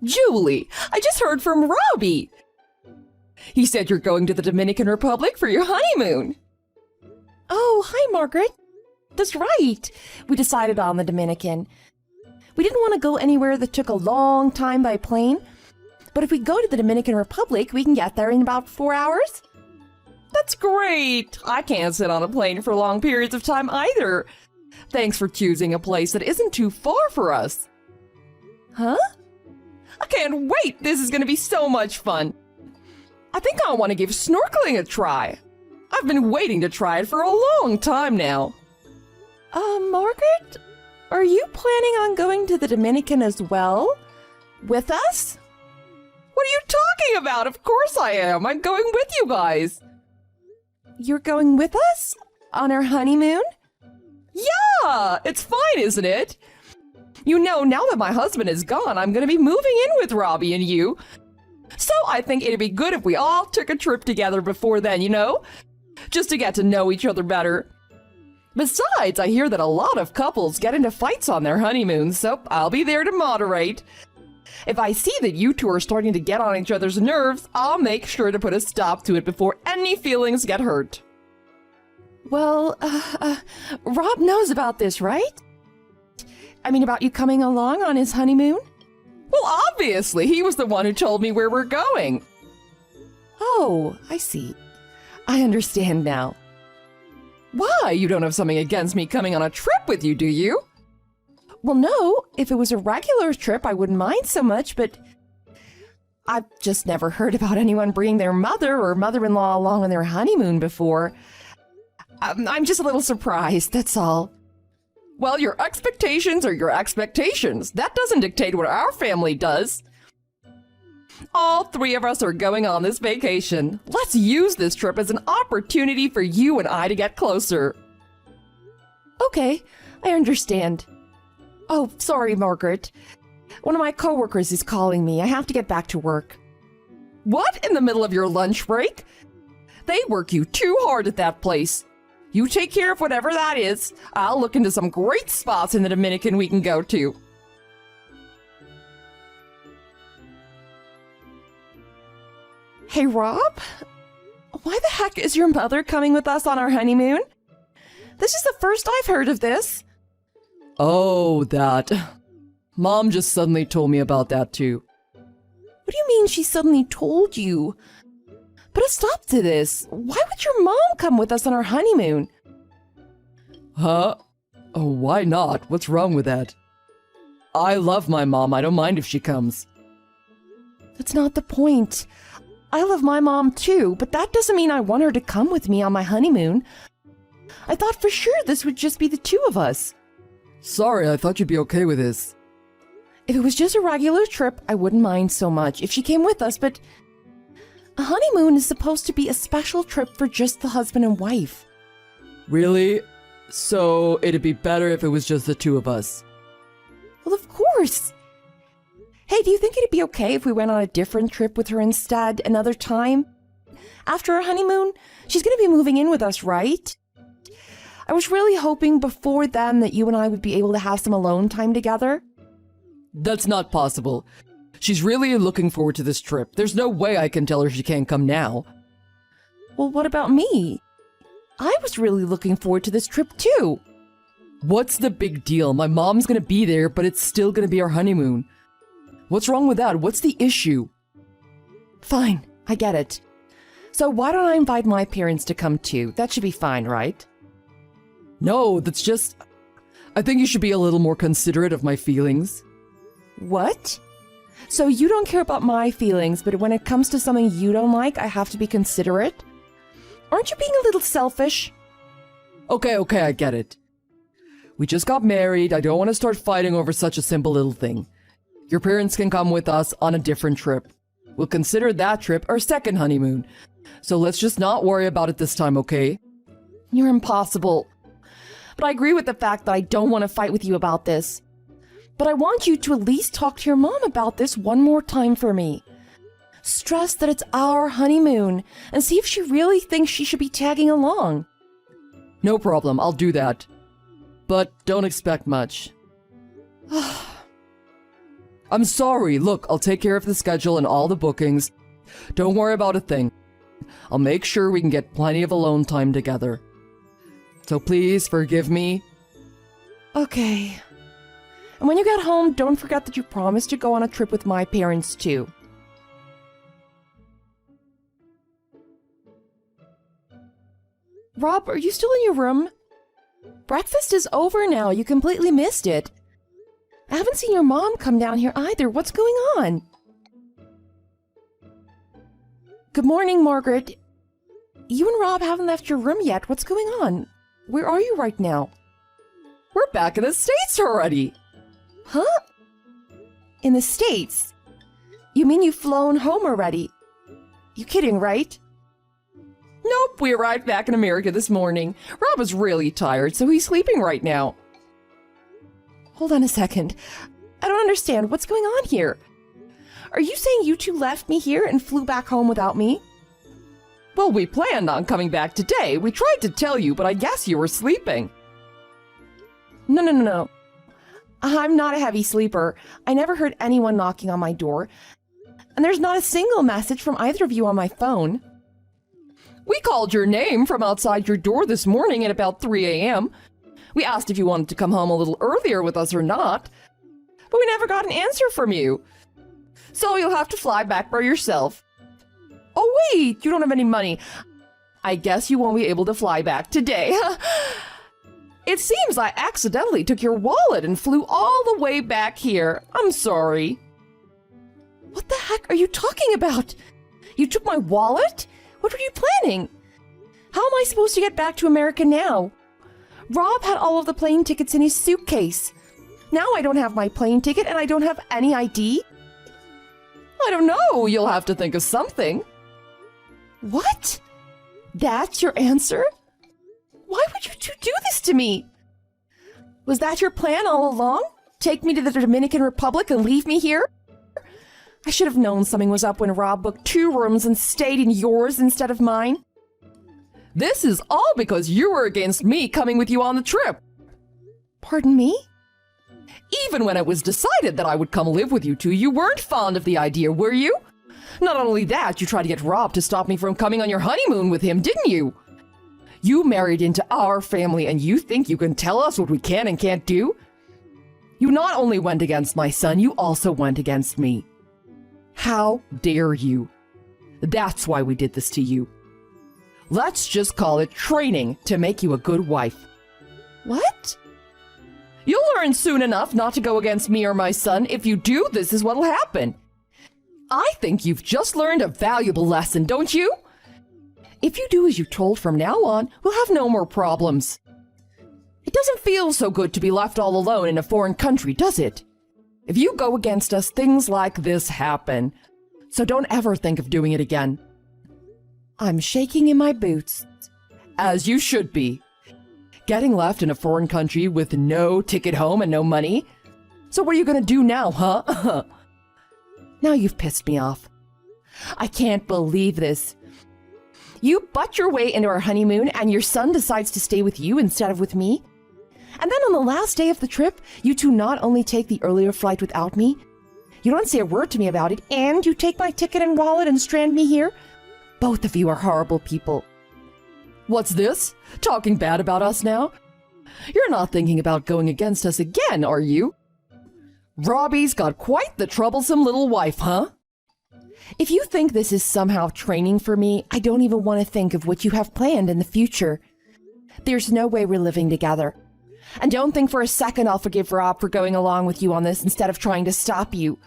Julie, I just heard from Robbie. He said you're going to the Dominican Republic for your honeymoon. Oh, hi, Margaret. That's right. We decided on the Dominican. We didn't want to go anywhere that took a long time by plane, but if we go to the Dominican Republic, we can get there in about 4 hours. That's great. I can't sit on a plane for long periods of time either. Thanks for choosing a place that isn't too far for us. Huh? I can't wait. This is going to be so much fun. I think I want to give snorkeling a try. I've been waiting to try it for a long time now. Margaret? Are you planning on going to the Dominican as well? With us? What are you talking about? Of course I am. I'm going with you guys. You're going with us? On our honeymoon? Yeah! It's fine, isn't it? You know, now that my husband is gone, I'm going to be moving in with Robbie and you. So I think it'd be good if we all took a trip together before then, you know? Just to get to know each other better. Besides, I hear that a lot of couples get into fights on their honeymoon, so I'll be there to moderate. If I see that you two are starting to get on each other's nerves, I'll make sure to put a stop to it before any feelings get hurt. Well, Rob knows about this, right? I mean, about you coming along on his honeymoon? Well, obviously, he was the one who told me where we're going. Oh, I see. I understand now. Why? You don't have something against me coming on a trip with you, do you? Well, no. If it was a regular trip, I wouldn't mind so much, but I've just never heard about anyone bringing their mother or mother-in-law along on their honeymoon before. I'm just a little surprised, that's all. Well, your expectations are your expectations. That doesn't dictate what our family does. All three of us are going on this vacation. Let's use this trip as an opportunity for you and I to get closer. Okay, I understand. Oh, sorry, Margaret. One of my coworkers is calling me. I have to get back to work. What? In the middle of your lunch break? They work you too hard at that place. You take care of whatever that is. I'll look into some great spots in the Dominican we can go to. Hey, Rob? Why the heck is your mother coming with us on our honeymoon? This is the first I've heard of this. Oh, that. Mom just suddenly told me about that, too. What do you mean she suddenly told you? Put a stop to this. Why would your mom come with us on our honeymoon? Huh? Oh, why not? What's wrong with that? I love my mom. I don't mind if she comes. That's not the point. I love my mom too, but that doesn't mean I want her to come with me on my honeymoon. I thought for sure this would just be the two of us. Sorry, I thought you'd be okay with this. If it was just a regular trip, I wouldn't mind so much if she came with us, but a honeymoon is supposed to be a special trip for just the husband and wife. Really? So it'd be better if it was just the two of us? Well, of course. Hey, do you think it'd be okay if we went on a different trip with her instead another time? After our honeymoon, she's going to be moving in with us, right? I was really hoping before then that you and I would be able to have some alone time together. That's not possible. She's really looking forward to this trip. There's no way I can tell her she can't come now. Well, what about me? I was really looking forward to this trip too. What's the big deal? My mom's going to be there, but it's still going to be our honeymoon. What's wrong with that? What's the issue? Fine, I get it. So why don't I invite my parents to come too? That should be fine, right? No, that's just... I think you should be a little more considerate of my feelings. What? So you don't care about my feelings, but when it comes to something you don't like, I have to be considerate? Aren't you being a little selfish? Okay, I get it. We just got married. I don't want to start fighting over such a simple little thing. Your parents can come with us on a different trip. We'll consider that trip our second honeymoon. So let's just not worry about it this time, okay? You're impossible. But I agree with the fact that I don't want to fight with you about this. But I want you to at least talk to your mom about this one more time for me. Stress that it's our honeymoon and see if she really thinks she should be tagging along. No problem, I'll do that. But don't expect much. I'm sorry. Look, I'll take care of the schedule and all the bookings. Don't worry about a thing. I'll make sure we can get plenty of alone time together. So please forgive me. Okay. And when you get home, don't forget that you promised to go on a trip with my parents too. Rob, are you still in your room? Breakfast is over now. You completely missed it. I haven't seen your mom come down here either. What's going on? Good morning, Margaret. You and Rob haven't left your room yet. What's going on? Where are you right now? We're back in the States already. Huh? In the States? You mean you've flown home already? You kidding, right? Nope, we arrived back in America this morning. Rob is really tired, so he's sleeping right now. Hold on a second. I don't understand. What's going on here? Are you saying you two left me here and flew back home without me? Well, we planned on coming back today. We tried to tell you, but I guess you were sleeping. No. I'm not a heavy sleeper. I never heard anyone knocking on my door. And there's not a single message from either of you on my phone. We called your name from outside your door this morning at about 3 a.m. We asked if you wanted to come home a little earlier with us or not. But we never got an answer from you. So you'll have to fly back by yourself. Oh wait, you don't have any money. I guess you won't be able to fly back today. It seems I accidentally took your wallet and flew all the way back here. I'm sorry. What the heck are you talking about? You took my wallet? What were you planning? How am I supposed to get back to America now? Rob had all of the plane tickets in his suitcase. Now I don't have my plane ticket and I don't have any ID. I don't know. You'll have to think of something. What? That's your answer? Why would you two do this to me? Was that your plan all along? Take me to the Dominican Republic and leave me here? I should have known something was up when Rob booked 2 rooms and stayed in yours instead of mine. This is all because you were against me coming with you on the trip. Pardon me? Even when it was decided that I would come live with you two, you weren't fond of the idea, were you? Not only that, you tried to get Rob to stop me from coming on your honeymoon with him, didn't you? You married into our family and you think you can tell us what we can and can't do? You not only went against my son, you also went against me. How dare you? That's why we did this to you. Let's just call it training to make you a good wife. What? You'll learn soon enough not to go against me or my son. If you do, this is what'll happen. I think you've just learned a valuable lesson, don't you? If you do as you're told from now on, we'll have no more problems. It doesn't feel so good to be left all alone in a foreign country, does it? If you go against us, things like this happen. So don't ever think of doing it again. I'm shaking in my boots. As you should be. Getting left in a foreign country with no ticket home and no money? So what are you gonna do now, huh? Now you've pissed me off. I can't believe this. You butt your way into our honeymoon and your son decides to stay with you instead of with me? And then on the last day of the trip, you two not only take the earlier flight without me, you don't say a word to me about it, and you take my ticket and wallet and strand me here? Both of you are horrible people. What's this? Talking bad about us now? You're not thinking about going against us again, are you? Robbie's got quite the troublesome little wife, huh? If you think this is somehow training for me, I don't even want to think of what you have planned in the future. There's no way we're living together. And don't think for a second I'll forgive Rob for going along with you on this instead of trying to stop you.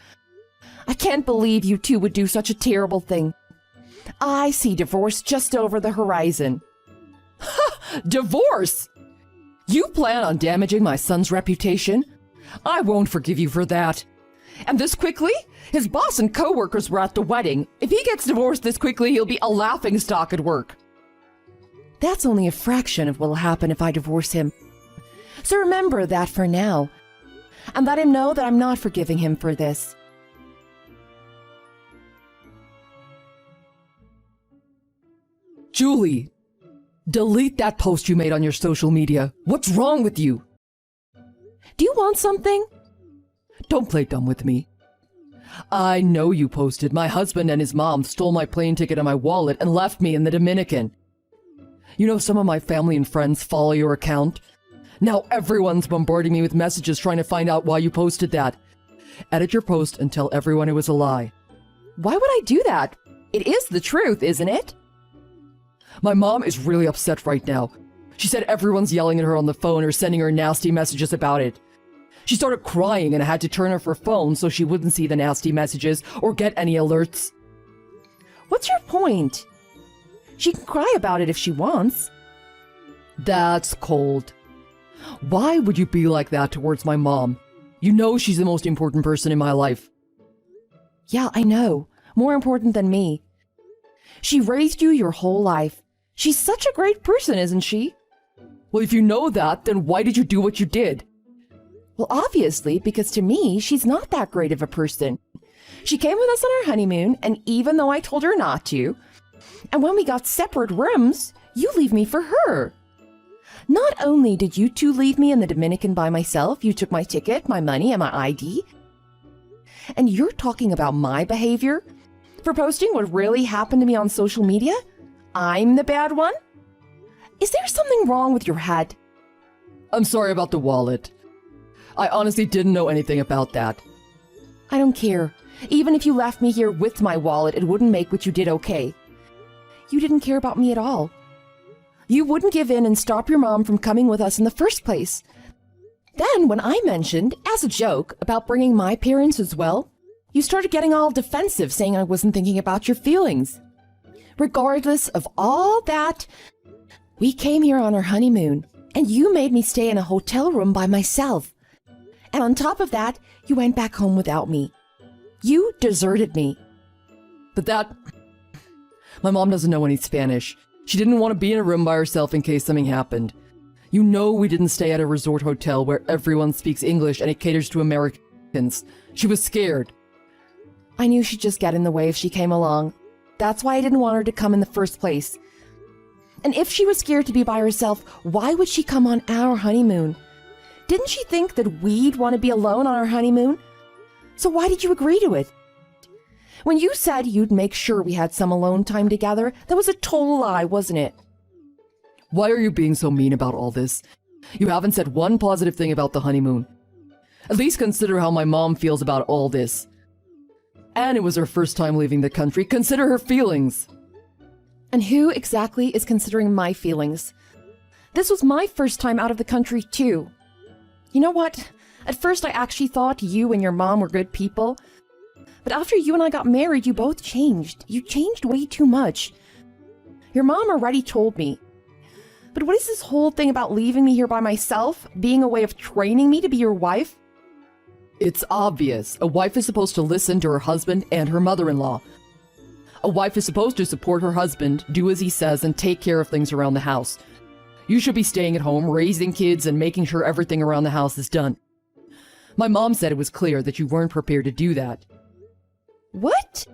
I can't believe you two would do such a terrible thing. I see divorce just over the horizon. Ha! Divorce? You plan on damaging my son's reputation? I won't forgive you for that. And this quickly? His boss and co-workers were at the wedding. If he gets divorced this quickly, he'll be a laughingstock at work. That's only a fraction of what'll happen if I divorce him. So remember that for now. And let him know that I'm not forgiving him for this. Julie, delete that post you made on your social media. What's wrong with you? Do you want something? Don't play dumb with me. I know you posted. My husband and his mom stole my plane ticket and my wallet and left me in the Dominican. You know, some of my family and friends follow your account. Now everyone's bombarding me with messages trying to find out why you posted that. Edit your post and tell everyone it was a lie. Why would I do that? It is the truth, isn't it? My mom is really upset right now. She said everyone's yelling at her on the phone or sending her nasty messages about it. She started crying and I had to turn off her phone so she wouldn't see the nasty messages or get any alerts. What's your point? She can cry about it if she wants. That's cold. Why would you be like that towards my mom? You know she's the most important person in my life. Yeah, I know. More important than me. She raised you your whole life. She's such a great person, isn't she? Well, if you know that, then why did you do what you did? Well, obviously, because to me, she's not that great of a person. She came with us on our honeymoon, and even though I told her not to, and when we got separate rooms, you leave me for her. Not only did you two leave me in the Dominican by myself, you took my ticket, my money, and my ID. And you're talking about my behavior? For posting what really happened to me on social media? I'm the bad one? Is there something wrong with your head? I'm sorry about the wallet. I honestly didn't know anything about that. I don't care. Even if you left me here with my wallet, it wouldn't make what you did okay. You didn't care about me at all. You wouldn't give in and stop your mom from coming with us in the first place. Then, when I mentioned, as a joke, about bringing my parents as well, you started getting all defensive, saying I wasn't thinking about your feelings. Regardless of all that, we came here on our honeymoon, and you made me stay in a hotel room by myself. And on top of that, you went back home without me. You deserted me. But that... My mom doesn't know any Spanish. She didn't want to be in a room by herself in case something happened. You know we didn't stay at a resort hotel where everyone speaks English and it caters to Americans. She was scared. I knew she'd just get in the way if she came along. That's why I didn't want her to come in the first place. And if she was scared to be by herself, why would she come on our honeymoon? Didn't she think that we'd want to be alone on our honeymoon? So why did you agree to it? When you said you'd make sure we had some alone time together, that was a total lie, wasn't it? Why are you being so mean about all this? You haven't said one positive thing about the honeymoon. At least consider how my mom feels about all this. And it was her first time leaving the country. Consider her feelings. And who exactly is considering my feelings? This was my first time out of the country, too. You know what? At first I actually thought you and your mom were good people. But after you and I got married, you both changed. You changed way too much. Your mom already told me. But what is this whole thing about leaving me here by myself being a way of training me to be your wife? It's obvious. A wife is supposed to listen to her husband and her mother-in-law. A wife is supposed to support her husband, do as he says, and take care of things around the house. You should be staying at home, raising kids, and making sure everything around the house is done. My mom said it was clear that you weren't prepared to do that. What?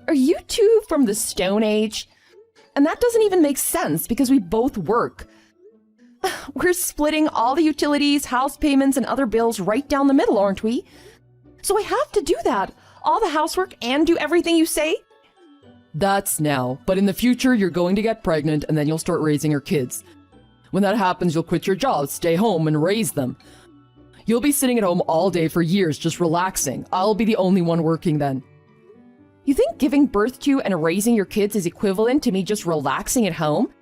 Are you two from the Stone Age? And that doesn't even make sense because we both work. We're splitting all the utilities, house payments, and other bills right down the middle, aren't we? So I have to do that. All the housework and do everything you say? That's now. But in the future, you're going to get pregnant and then you'll start raising your kids. When that happens, you'll quit your job, stay home, and raise them. You'll be sitting at home all day for years, just relaxing. I'll be the only one working then. You think giving birth to and raising your kids is equivalent to me just relaxing at home?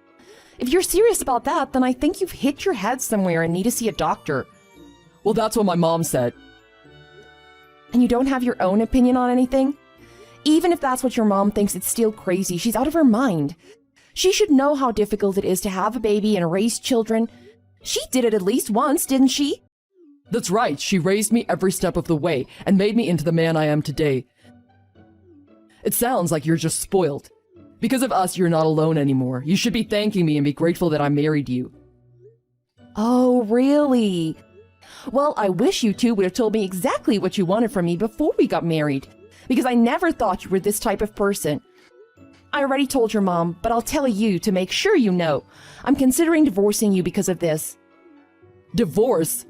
If you're serious about that, then I think you've hit your head somewhere and need to see a doctor. Well, that's what my mom said. And you don't have your own opinion on anything? Even if that's what your mom thinks, it's still crazy. She's out of her mind. She should know how difficult it is to have a baby and raise children. She did it at least once, didn't she? That's right. She raised me every step of the way and made me into the man I am today. It sounds like you're just spoiled. Because of us, you're not alone anymore. You should be thanking me and be grateful that I married you. Oh, really? Well, I wish you two would have told me exactly what you wanted from me before we got married. Because I never thought you were this type of person. I already told your mom, but I'll tell you to make sure you know. I'm considering divorcing you because of this. Divorce?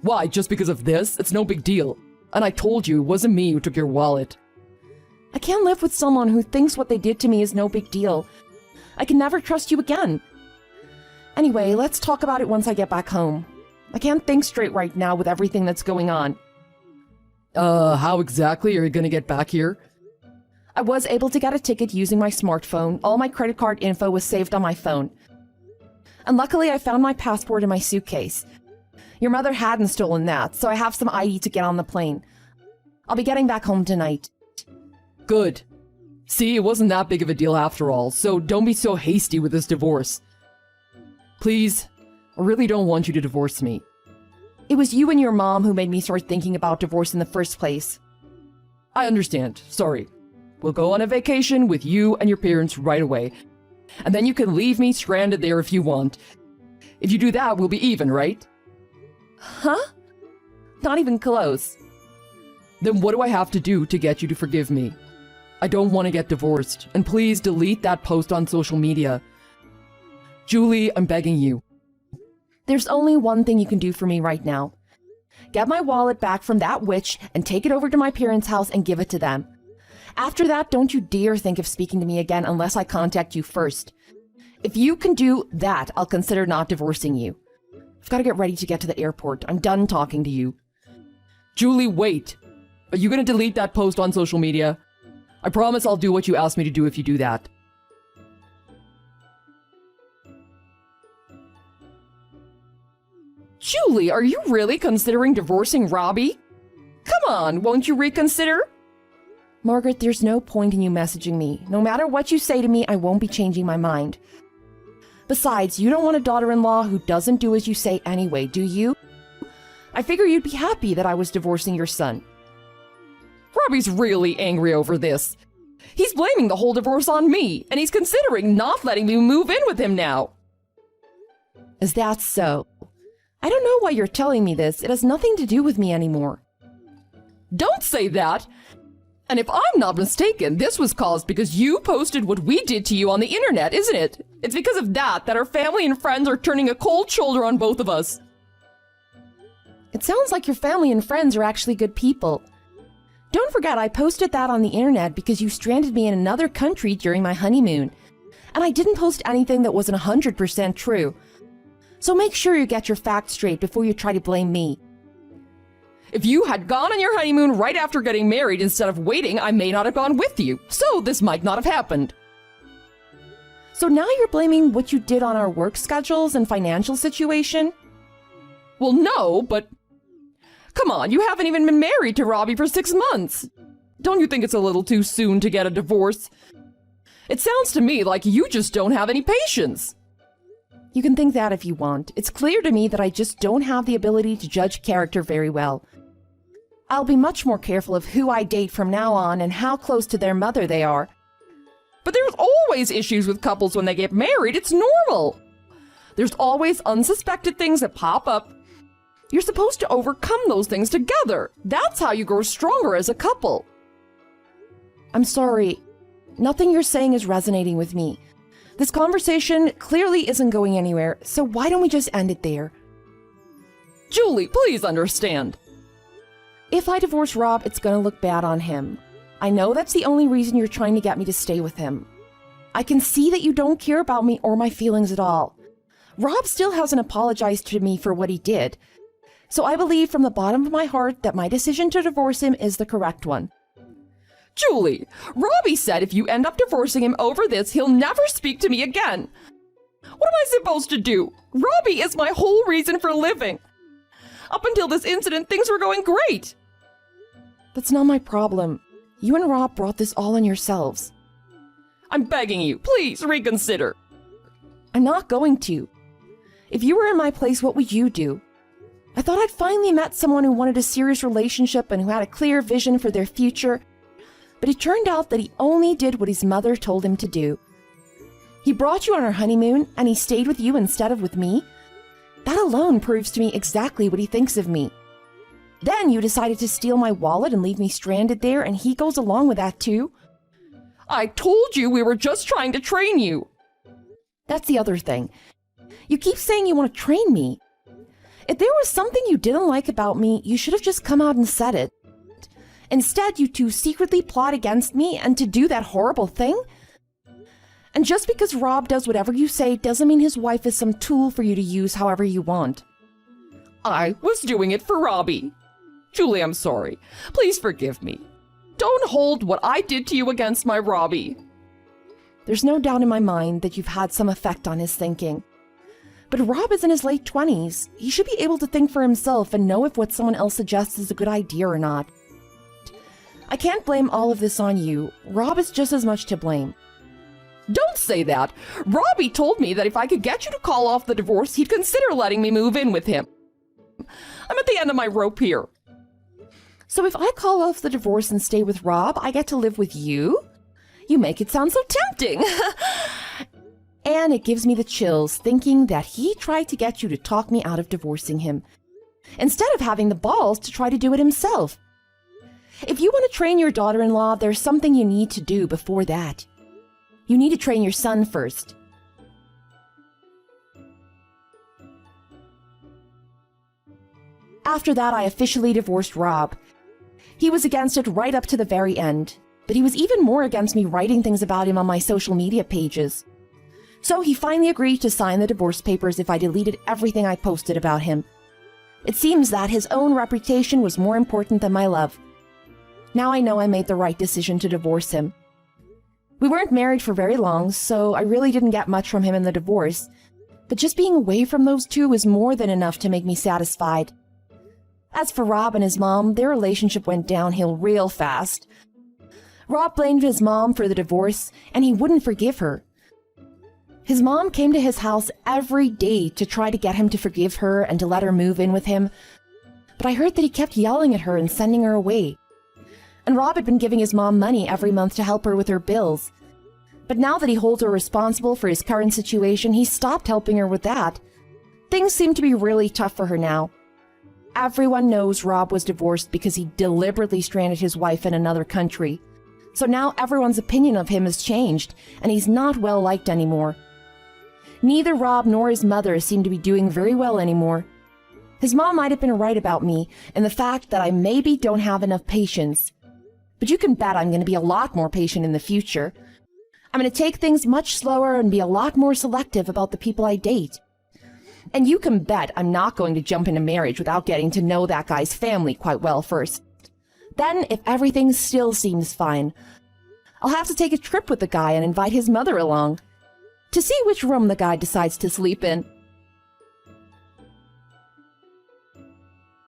Why, just because of this? It's no big deal. And I told you it wasn't me who took your wallet. I can't live with someone who thinks what they did to me is no big deal. I can never trust you again. Anyway, let's talk about it once I get back home. I can't think straight right now with everything that's going on. How exactly are you gonna get back here? I was able to get a ticket using my smartphone. All my credit card info was saved on my phone. And luckily I found my passport in my suitcase. Your mother hadn't stolen that, so I have some ID to get on the plane. I'll be getting back home tonight. Good. See, it wasn't that big of a deal after all, so don't be so hasty with this divorce. Please, I really don't want you to divorce me. It was you and your mom who made me start thinking about divorce in the first place. I understand. Sorry. We'll go on a vacation with you and your parents right away. And then you can leave me stranded there if you want. If you do that, we'll be even, right? Huh? Not even close. Then what do I have to do to get you to forgive me? I don't want to get divorced, and please delete that post on social media. Julie, I'm begging you. There's only one thing you can do for me right now. Get my wallet back from that witch and take it over to my parents' house and give it to them. After that, don't you dare think of speaking to me again unless I contact you first. If you can do that, I'll consider not divorcing you. I've got to get ready to get to the airport. I'm done talking to you. Julie, wait. Are you going to delete that post on social media? I promise I'll do what you asked me to do if you do that. Julie, are you really considering divorcing Robbie? Come on, won't you reconsider? Margaret, there's no point in you messaging me. No matter what you say to me, I won't be changing my mind. Besides, you don't want a daughter-in-law who doesn't do as you say anyway, do you? I figure you'd be happy that I was divorcing your son. Robbie's really angry over this. He's blaming the whole divorce on me, and he's considering not letting me move in with him now. Is that so? I don't know why you're telling me this. It has nothing to do with me anymore. Don't say that! And if I'm not mistaken, this was caused because you posted what we did to you on the internet, isn't it? It's because of that our family and friends are turning a cold shoulder on both of us. It sounds like your family and friends are actually good people. Don't forget, I posted that on the internet because you stranded me in another country during my honeymoon. And I didn't post anything that wasn't 100% true. So make sure you get your facts straight before you try to blame me. If you had gone on your honeymoon right after getting married instead of waiting, I may not have gone with you, so this might not have happened. So now you're blaming what you did on our work schedules and financial situation? Well, no, but... Come on, you haven't even been married to Robbie for 6 months. Don't you think it's a little too soon to get a divorce? It sounds to me like you just don't have any patience. You can think that if you want. It's clear to me that I just don't have the ability to judge character very well. I'll be much more careful of who I date from now on and how close to their mother they are. But there's always issues with couples when they get married. It's normal. There's always unsuspected things that pop up. You're supposed to overcome those things together. That's how you grow stronger as a couple. I'm sorry. Nothing you're saying is resonating with me. This conversation clearly isn't going anywhere, so why don't we just end it there? Julie, please understand. If I divorce Rob, it's gonna look bad on him. I know that's the only reason you're trying to get me to stay with him. I can see that you don't care about me or my feelings at all. Rob still hasn't apologized to me for what he did. So I believe from the bottom of my heart that my decision to divorce him is the correct one. Julie, Robbie said if you end up divorcing him over this, he'll never speak to me again. What am I supposed to do? Robbie is my whole reason for living. Up until this incident, things were going great. That's not my problem. You and Rob brought this all on yourselves. I'm begging you, please reconsider. I'm not going to. If you were in my place, what would you do? I thought I'd finally met someone who wanted a serious relationship and who had a clear vision for their future. But it turned out that he only did what his mother told him to do. He brought you on our honeymoon, and he stayed with you instead of with me. That alone proves to me exactly what he thinks of me. Then you decided to steal my wallet and leave me stranded there, and he goes along with that too. I told you we were just trying to train you. That's the other thing. You keep saying you want to train me. If there was something you didn't like about me, you should have just come out and said it. Instead, you two secretly plot against me and to do that horrible thing? And just because Rob does whatever you say doesn't mean his wife is some tool for you to use however you want. I was doing it for Robbie. Julie, I'm sorry. Please forgive me. Don't hold what I did to you against my Robbie. There's no doubt in my mind that you've had some effect on his thinking. But Rob is in his late 20s. He should be able to think for himself and know if what someone else suggests is a good idea or not. I can't blame all of this on you. Rob is just as much to blame. Don't say that. Robbie told me that if I could get you to call off the divorce, he'd consider letting me move in with him. I'm at the end of my rope here. So if I call off the divorce and stay with Rob, I get to live with you? You make it sound so tempting. And it gives me the chills thinking that he tried to get you to talk me out of divorcing him, instead of having the balls to try to do it himself. If you want to train your daughter-in-law, there's something you need to do before that. You need to train your son first. After that, I officially divorced Rob. He was against it right up to the very end, but he was even more against me writing things about him on my social media pages. So he finally agreed to sign the divorce papers if I deleted everything I posted about him. It seems that his own reputation was more important than my love. Now I know I made the right decision to divorce him. We weren't married for very long, so I really didn't get much from him in the divorce, but just being away from those two was more than enough to make me satisfied. As for Rob and his mom, their relationship went downhill real fast. Rob blamed his mom for the divorce, and he wouldn't forgive her. His mom came to his house every day to try to get him to forgive her and to let her move in with him, but I heard that he kept yelling at her and sending her away. And Rob had been giving his mom money every month to help her with her bills. But now that he holds her responsible for his current situation, he stopped helping her with that. Things seem to be really tough for her now. Everyone knows Rob was divorced because he deliberately stranded his wife in another country. So now everyone's opinion of him has changed, and he's not well liked anymore. Neither Rob nor his mother seem to be doing very well anymore. His mom might have been right about me and the fact that I maybe don't have enough patience. But you can bet I'm going to be a lot more patient in the future. I'm going to take things much slower and be a lot more selective about the people I date. And you can bet I'm not going to jump into marriage without getting to know that guy's family quite well first. Then, if everything still seems fine, I'll have to take a trip with the guy and invite his mother along to see which room the guy decides to sleep in.